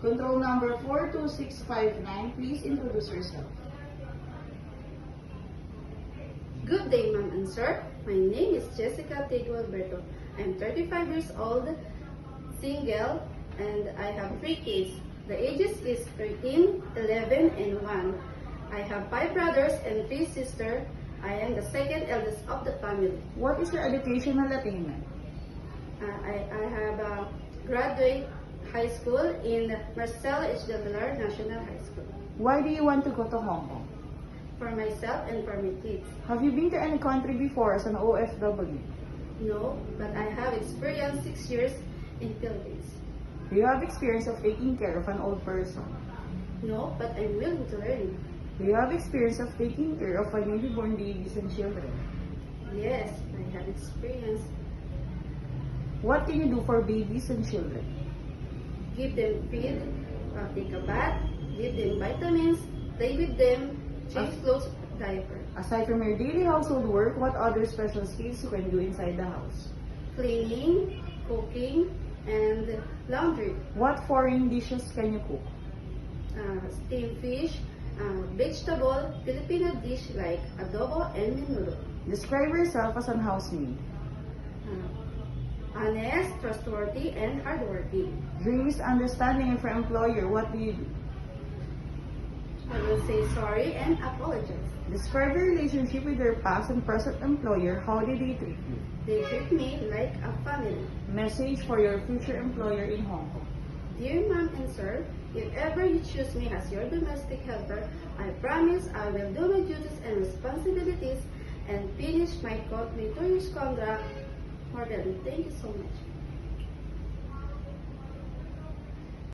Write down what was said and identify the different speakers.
Speaker 1: Control number 42659, please introduce yourself.
Speaker 2: Good day, ma'am and sir. My name is Jessica Tego Alberto. I'm 35 years old, single, and I have 3 kids. The ages is 13, 11, and 1. I have 5 brothers and 3 sisters. I am the second eldest of the family.
Speaker 1: What is your educational attainment?
Speaker 2: I have a graduate high school in Marcelo H. Del Pilar National High School.
Speaker 1: Why do you want to go to Hong Kong?
Speaker 2: For myself and for my kids.
Speaker 1: Have you been to any country before as an OFW?
Speaker 2: No, but I have experienced 6 years in Philippines.
Speaker 1: Do you have experience of taking care of an old person?
Speaker 2: No, but I'm willing to learn.
Speaker 1: Do you have experience of taking care of a newly born babies and children?
Speaker 2: Yes, I have experience.
Speaker 1: What can you do for babies and children?
Speaker 2: Give them feed, take a bath, give them vitamins, play with them, change clothes, diaper.
Speaker 1: Aside from your daily household work, what other special skills you can do inside the house?
Speaker 2: Cleaning, cooking, and laundry.
Speaker 1: What foreign dishes can you cook?
Speaker 2: Steamed fish, vegetable, Filipino dish like adobo and menudo.
Speaker 1: Describe yourself as an housemaid.
Speaker 2: Honest, trustworthy, and hardworking.
Speaker 1: During misunderstanding with your employer, what do you do?
Speaker 2: I will say sorry and apologize.
Speaker 1: Describe your relationship with your past and present employer. How did they treat you?
Speaker 2: They treat me like a family.
Speaker 1: Message for your future employer in Hong Kong.
Speaker 2: Dear ma'am and sir, if ever you choose me as your domestic helper, I promise I will do my duties and responsibilities and finish my 2 years contract. Thank you so much.